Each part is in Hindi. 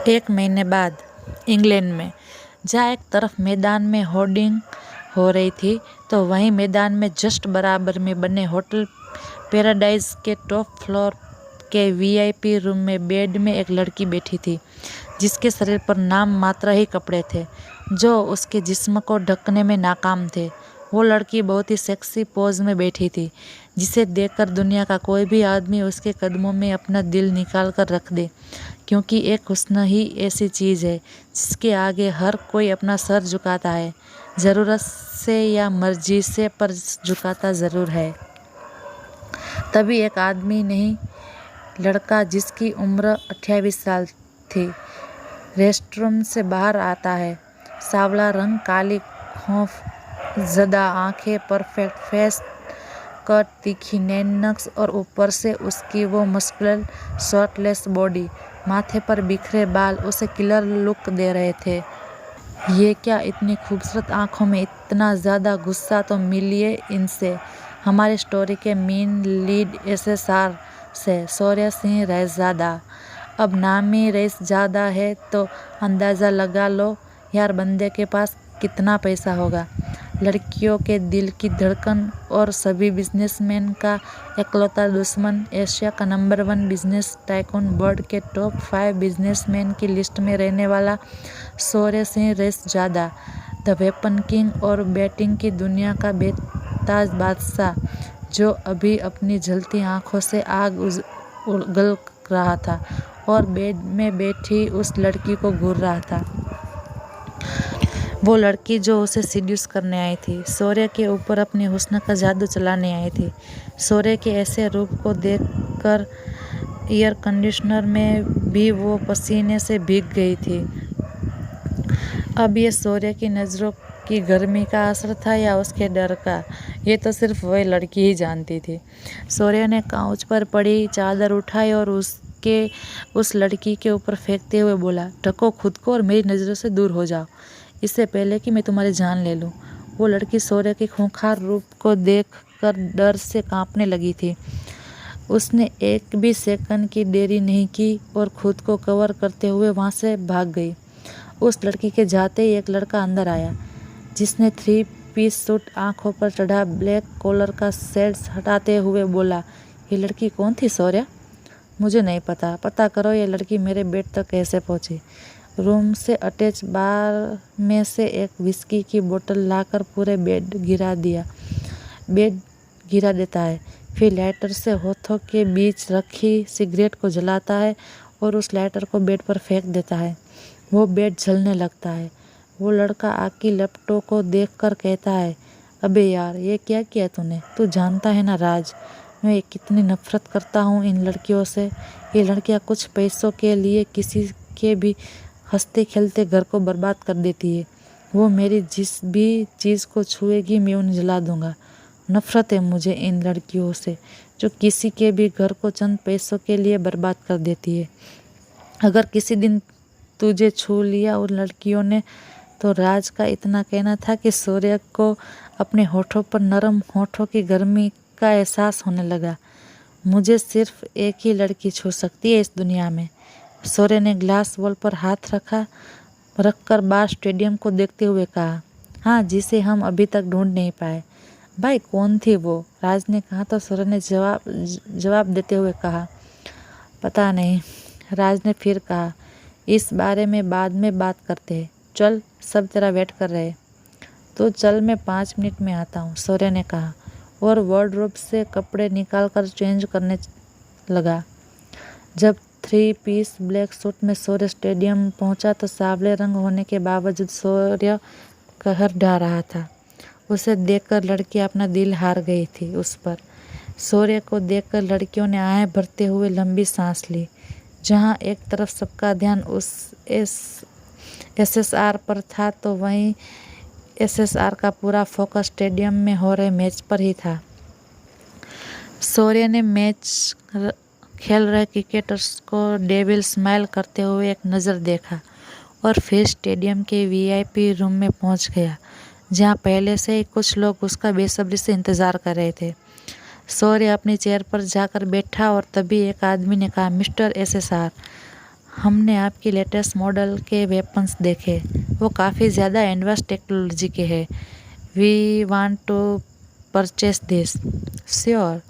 एक महीने बाद इंग्लैंड में, जहाँ एक तरफ मैदान में होर्डिंग हो रही थी तो वहीं मैदान में जस्ट बराबर में बने होटल पैराडाइज के टॉप फ्लोर के वीआईपी रूम में बेड में एक लड़की बैठी थी जिसके शरीर पर नाम मात्र ही कपड़े थे जो उसके जिस्म को ढकने में नाकाम थे। वो लड़की बहुत ही सेक्सी पोज में बैठी थी जिसे देखकर दुनिया का कोई भी आदमी उसके कदमों में अपना दिल निकाल कर रख दे, क्योंकि एक हुस्न ही ऐसी चीज़ है जिसके आगे हर कोई अपना सर झुकाता है, ज़रूरत से या मर्जी से, पर झुकाता ज़रूर है। तभी एक आदमी नहीं, लड़का जिसकी उम्र 28 साल थी रेस्टरूम से बाहर आता है। सांवला रंग, काली खौफ ज़दा आंखें, परफेक्ट फेस कट, तीखी नैनक्स और ऊपर से उसकी वो मस्कुलर शर्टलेस बॉडी, माथे पर बिखरे बाल उसे किलर लुक दे रहे थे। ये क्या, इतनी खूबसूरत आंखों में इतना ज़्यादा गुस्सा, तो मिलिए इनसे। हमारी स्टोरी के मेन लीड एसएसआर से शौर्य सिंह रईसजादा। अब नाम ही रईसजादा है तो अंदाज़ा लगा लो यार बंदे के पास कितना पैसा होगा। लड़कियों के दिल की धड़कन और सभी बिजनेसमैन का इकलौता दुश्मन, एशिया का नंबर 1 बिजनेस टाइकून, वर्ल्ड के टॉप 5 बिजनेसमैन की लिस्ट में रहने वाला शौर्य सिंह रईसजादा, द वेपन किंग और बैटिंग की दुनिया का बेताज बादशाह, जो अभी अपनी जलती आंखों से आग उगल रहा था और बेड में बैठी उस लड़की को घूर रहा था। वो लड़की जो उसे सीड्यूस करने आई थी, शौर्य के ऊपर अपने हुस्न का जादू चलाने आई थी। शौर्य के ऐसे रूप को देखकर एयर कंडीशनर में भी वो पसीने से भीग गई थी। अब ये शौर्य की नज़रों की गर्मी का असर था या उसके डर का, ये तो सिर्फ वही लड़की ही जानती थी। शौर्य ने काउच पर पड़ी चादर उठाई और उस लड़की के ऊपर फेंकते हुए बोला, ढको खुद को और मेरी नज़रों से दूर हो जाओ, इससे पहले कि मैं तुम्हारी जान ले लूं। वो लड़की शौर्य के खूंखार रूप को देखकर डर से कांपने लगी थी। उसने एक भी सेकंड की देरी नहीं की और खुद को कवर करते हुए वहां से भाग गई। उस लड़की के जाते ही एक लड़का अंदर आया जिसने 3 पीस सूट, आंखों पर चढ़ा ब्लैक कॉलर का शेड्स हटाते हुए बोला, ये लड़की कौन थी शौर्य? मुझे नहीं पता, पता करो ये लड़की मेरे बेड तक कैसे पहुंची। रूम से अटैच बार में से एक विस्की की बोतल लाकर पूरे बेड गिरा देता है, फिर लाइटर से होठों के बीच रखी सिगरेट को जलाता है और उस लाइटर को बेड पर फेंक देता है। वो बेड जलने लगता है। वो लड़का आग की लपटों को देखकर कहता है, अबे यार ये क्या किया तूने? तू जानता है ना राज, मैं कितनी नफरत करता हूँ इन लड़कियों से। ये लड़कियाँ कुछ पैसों के लिए किसी के भी हंसते खेलते घर को बर्बाद कर देती है। वो मेरी जिस भी चीज़ को छुएगी मैं उन्हें जला दूंगा। नफरत है मुझे इन लड़कियों से जो किसी के भी घर को चंद पैसों के लिए बर्बाद कर देती है। अगर किसी दिन तुझे छू लिया उन लड़कियों ने, तो राज का इतना कहना था कि शौर्य को अपने होठों पर नरम होठों की गर्मी का एहसास होने लगा। मुझे सिर्फ एक ही लड़की छू सकती है इस दुनिया में। शौर्य ने ग्लास वॉल पर हाथ रखकर बार स्टेडियम को देखते हुए कहा, हाँ, जिसे हम अभी तक ढूंढ नहीं पाए। भाई कौन थी वो? राज ने कहा तो शौर्य ने जवाब देते हुए कहा, पता नहीं। राज ने फिर कहा, इस बारे में बाद में बात करते हैं, चल सब तेरा वेट कर रहे हैं। तो चल, मैं 5 मिनट में आता हूँ, शौर्य ने कहा और वार्डरोब से कपड़े निकालकर चेंज करने लगा। जब 3 पीस ब्लैक सूट में शौर्य स्टेडियम पहुंचा तो सांवले रंग होने के बावजूद शौर्य कहर ढा रहा था। उसे देखकर लड़कियां अपना दिल हार गई थी उस पर। शौर्य को देखकर लड़कियों ने आहें भरते हुए लंबी सांस ली। जहां एक तरफ सबका ध्यान उस एसएसआर पर था तो वहीं एसएसआर का पूरा फोकस स्टेडियम में हो रहे मैच पर ही था। शौर्य ने मैच खेल रहे क्रिकेटर्स को डेविल स्माइल करते हुए एक नज़र देखा और फिर स्टेडियम के वीआईपी रूम में पहुंच गया, जहां पहले से ही कुछ लोग उसका बेसब्री से इंतज़ार कर रहे थे। शौर्य अपनी चेयर पर जाकर बैठा और तभी एक आदमी ने कहा, मिस्टर एसएसआर, हमने आपकी लेटेस्ट मॉडल के वेपन्स देखे, वो काफ़ी ज़्यादा एडवांस टेक्नोलॉजी के हैं। We want to purchase this. Sure,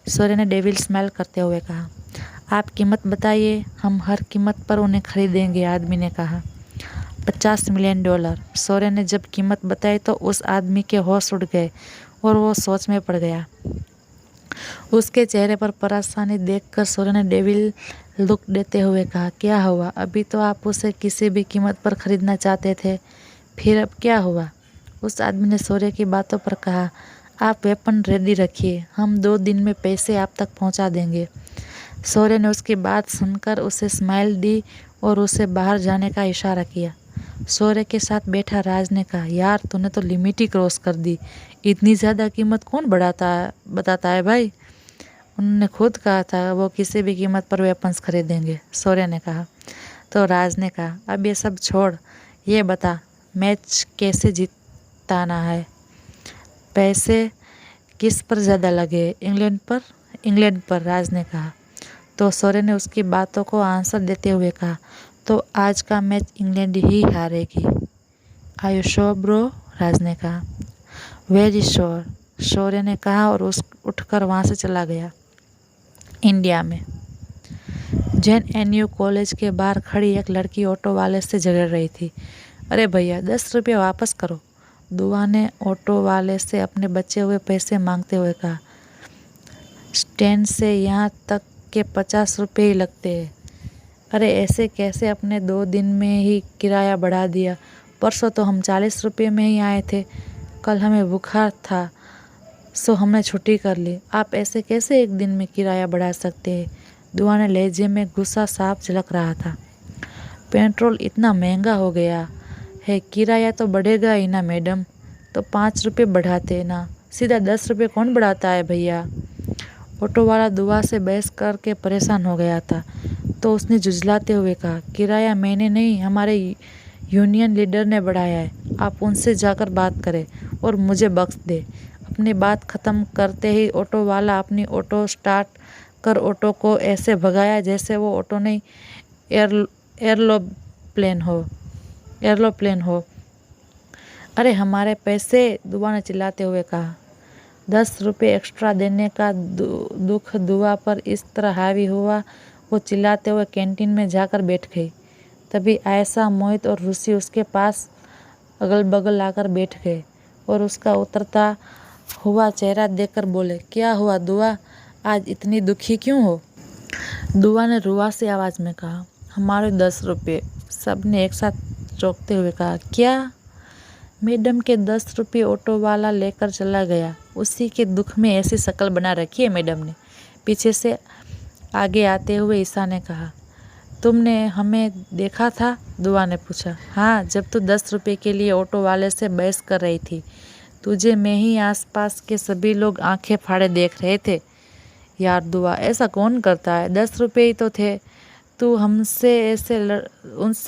Shaurya ने डेविल स्माइल करते हुए कहा। आप कीमत बताइए, हम हर कीमत पर उन्हें खरीदेंगे, आदमी ने कहा। $50 मिलियन। सौर्य ने जब कीमत बताई तो उस आदमी के होश उड़ गए और वो सोच में पड़ गया। उसके चेहरे पर परेशानी देखकर सौर्य ने डेविल लुक देते हुए कहा, क्या हुआ? अभी तो आप उसे किसी भी कीमत पर खरीदना चाहते थे, फिर अब क्या हुआ? उस आदमी ने सौर्य की बातों पर कहा, आप वेपन रेडी रखिए, हम 2 दिन में पैसे आप तक पहुंचा देंगे। सौर्य ने उसकी बात सुनकर उसे स्माइल दी और उसे बाहर जाने का इशारा किया। सौर्य के साथ बैठा राज ने कहा, यार तूने तो लिमिट ही क्रॉस कर दी, इतनी ज़्यादा कीमत कौन बताता है भाई? उन्होंने खुद कहा था वो किसी भी कीमत पर वेपन्स खरीदेंगे, सौर्य ने कहा। तो राज ने कहा, अब ये सब छोड़, ये बता मैच कैसे जीताना है? पैसे किस पर ज़्यादा लगे? इंग्लैंड पर? इंग्लैंड पर, राज ने कहा। तो सौर्य ने उसकी बातों को आंसर देते हुए कहा, तो आज का मैच इंग्लैंड ही हारेगी। Are you sure bro? Raj ने कहा। वेरी श्योर, शौर्य ने कहा और उठकर वहाँ से चला गया। इंडिया में JNU कॉलेज के बाहर खड़ी एक लड़की ऑटो वाले से झगड़ रही थी। अरे भैया 10 रुपये वापस करो, दुआ ने ऑटो वाले से अपने बचे हुए पैसे मांगते हुए कहा। स्टैंड से यहाँ तक के 50 रुपये ही लगते हैं। अरे ऐसे कैसे? अपने 2 दिन में ही किराया बढ़ा दिया। परसों तो हम 40 रुपये में ही आए थे, कल हमें बुखार था सो हमने छुट्टी कर ली। आप ऐसे कैसे एक दिन में किराया बढ़ा सकते हैं? दुआ ने लहजे में गुस्सा साफ झलक रहा था। पेट्रोल इतना महंगा हो गया है, किराया तो बढ़ेगा ही ना मैडम। तो 5 रुपये बढ़ाते ना, सीधा 10 रुपये कौन बढ़ाता है भैया? ऑटो वाला दुआ से बहस करके परेशान हो गया था, तो उसने झुंझलाते हुए कहा, किराया मैंने नहीं, हमारे यूनियन लीडर ने बढ़ाया है। आप उनसे जाकर बात करें और मुझे बख्श दे। अपनी बात ख़त्म करते ही ऑटो वाला अपनी ऑटो स्टार्ट कर ऑटो को ऐसे भगाया जैसे वो ऑटो नहीं एयरप्लेन हो। अरे हमारे पैसे, दुआ ने चिल्लाते हुए कहा। 10 रुपये एक्स्ट्रा देने का दुख दुआ पर इस तरह हावी हुआ, वो चिल्लाते हुए कैंटीन में जाकर बैठ गई। तभी आयशा, मोहित और रूसी उसके पास अगल बगल आकर बैठ गए और उसका उतरता हुआ चेहरा देखकर बोले, क्या हुआ दुआ, आज इतनी दुखी क्यों हो? दुआ ने रुआसी आवाज़ में कहा, हमारे 10 रुपये। सब ने एक साथ चौंकते हुए कहा, क्या? मैडम के 10 रुपये ऑटो वाला लेकर चला गया। उसी के दुख में ऐसी शक्ल बना रखी है मैडम ने, पीछे से आगे आते हुए ईशा ने कहा। तुमने हमें देखा था? दुआ ने पूछा। हाँ, जब तू 10 रुपये के लिए ऑटो वाले से बहस कर रही थी, तुझे मैं ही आसपास के सभी लोग आंखें फाड़े देख रहे थे। यार दुआ, ऐसा कौन करता है? 10 रुपये ही तो थे। तू उनसे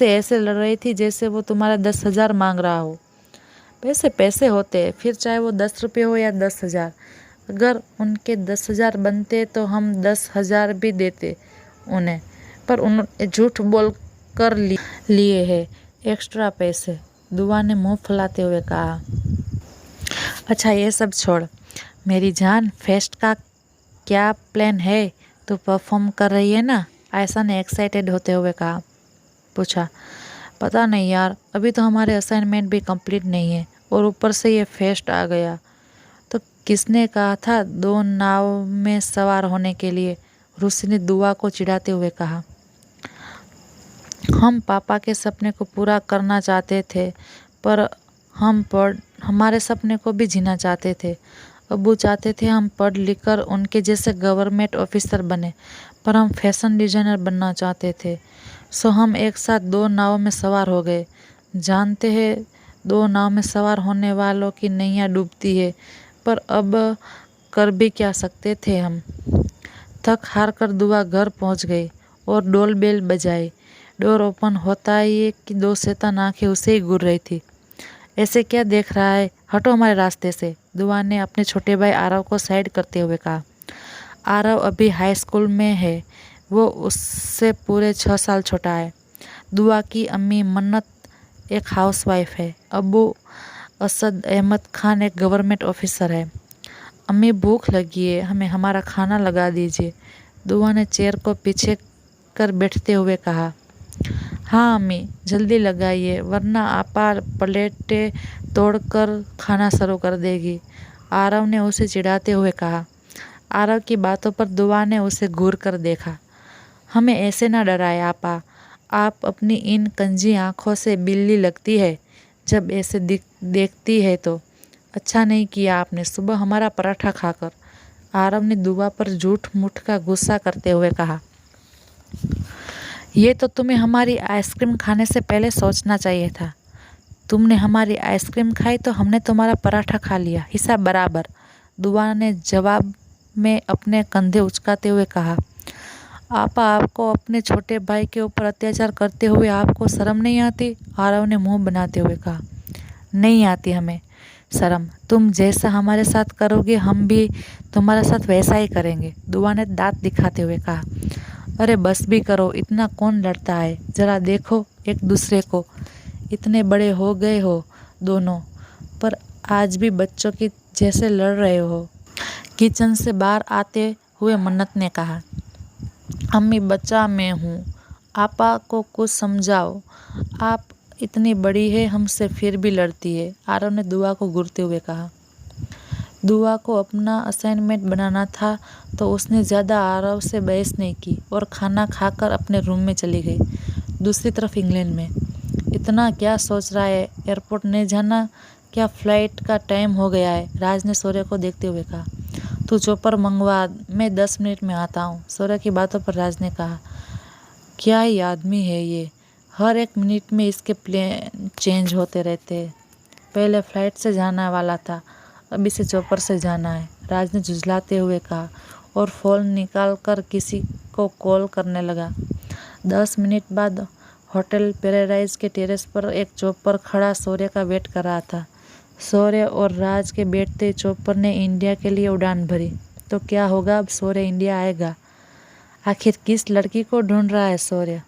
ऐसे लड़ रही थी जैसे वो तुम्हारा 10,000 मांग रहा हो। पैसे पैसे होते हैं, फिर चाहे वो 10 रुपये हो या 10,000। अगर उनके 10,000 बनते तो हम 10,000 भी देते उन्हें, पर उन्होंने झूठ बोल कर लिए हैं एक्स्ट्रा पैसे। दुआ ने मुंह फुलाते हुए कहा। अच्छा ये सब छोड़ मेरी जान, फेस्ट का क्या प्लान है? तू परफॉर्म कर रही है ना? आयशा ने एक्साइटेड होते हुए पूछा। पता नहीं यार, अभी तो हमारे असाइनमेंट भी कंप्लीट नहीं है और ऊपर से ये फेस्ट आ गया। तो किसने कहा था 2 नाव में सवार होने के लिए? रूसी ने दुआ को चिढ़ाते हुए कहा। हम पापा के सपने को पूरा करना चाहते थे, पर हमारे सपने को भी जीना चाहते थे। अब्बू चाहते थे हम पढ़ लिख कर उनके जैसे गवर्नमेंट ऑफिसर बने, पर हम फैशन डिज़ाइनर बनना चाहते थे। सो हम एक साथ 2 नाव में सवार हो गए। जानते हैं 2 नाव में सवार होने वालों की नैया डूबती है, पर अब कर भी क्या सकते थे हम। थक हार कर दुआ घर पहुंच गई और डोल बेल बजाई। डोर ओपन होता ही कि 2 शैतान आंखें उसे ही घूर रही थी। ऐसे क्या देख रहा है, हटो हमारे रास्ते से, दुआ ने अपने छोटे भाई आरव को साइड करते हुए कहा। आरव अभी हाई स्कूल में है, वो उससे पूरे 6 साल छोटा है। दुआ की अम्मी मन्नत एक हाउसवाइफ है। अबू असद अहमद खान एक गवर्नमेंट ऑफिसर है। अम्मी भूख लगी है, हमें हमारा खाना लगा दीजिए। दुआ ने चेयर को पीछे कर बैठते हुए कहा। हाँ अम्मी, जल्दी लगाइए वरना आपा प्लेटें तोड़कर खाना शुरू कर देगी, आरव ने उसे चिढ़ाते हुए कहा। आरव की बातों पर दुआ ने उसे घूर कर देखा। हमें ऐसे ना डराए आपा, आप अपनी इन कंजी आँखों से बिल्ली लगती है जब ऐसे देखती है तो। अच्छा नहीं किया आपने सुबह हमारा पराठा खाकर, आरव ने दुआ पर झूठ मूठ का गुस्सा करते हुए कहा। ये तो तुम्हें हमारी आइसक्रीम खाने से पहले सोचना चाहिए था। तुमने हमारी आइसक्रीम खाई तो हमने तुम्हारा पराठा खा लिया, हिसाब बराबर, दुआ ने जवाब में अपने कंधे उचकाते हुए कहा। आपा, आपको अपने छोटे भाई के ऊपर अत्याचार करते हुए आपको शर्म नहीं आती? आरव ने मुंह बनाते हुए कहा। नहीं आती हमें शर्म, तुम जैसा हमारे साथ करोगे हम भी तुम्हारे साथ वैसा ही करेंगे, दुआ ने दांत दिखाते हुए कहा। अरे बस भी करो, इतना कौन लड़ता है, जरा देखो एक दूसरे को, इतने बड़े हो गए हो दोनों, पर आज भी बच्चों की जैसे लड़ रहे हो, किचन से बाहर आते हुए मन्नत ने कहा। अम्मी बच्चा मैं हूँ, आपा को कुछ समझाओ, आप इतनी बड़ी है हमसे फिर भी लड़ती है, आरव ने दुआ को घूरते हुए कहा। दुआ को अपना असाइनमेंट बनाना था तो उसने ज़्यादा आरव से बहस नहीं की और खाना खाकर अपने रूम में चली गई। दूसरी तरफ इंग्लैंड में इतना क्या सोच रहा है, एयरपोर्ट नहीं जाना क्या, फ्लाइट का टाइम हो गया है, राज ने सूर्य को देखते हुए कहा। तू चौपर मंगवा, मैं 10 मिनट में आता हूँ, सूर्य की बातों पर राज ने कहा। क्या ही आदमी है ये, हर एक मिनट में इसके प्लेन चेंज होते रहते हैं। पहले फ्लाइट से जाना वाला था, अब इसे चौपर से जाना है, राज ने झुंझलाते हुए कहा और फ़ोन निकाल कर किसी को कॉल करने लगा। 10 मिनट बाद होटल पैराडाइज के टेरेस पर एक चौपर खड़ा सूर्य का वेट कर रहा था। सूर्य और राज के बैठते चौपर ने इंडिया के लिए उड़ान भरी। तो क्या होगा, अब सूर्य इंडिया आएगा? आखिर किस लड़की को ढूंढ रहा है सूर्य?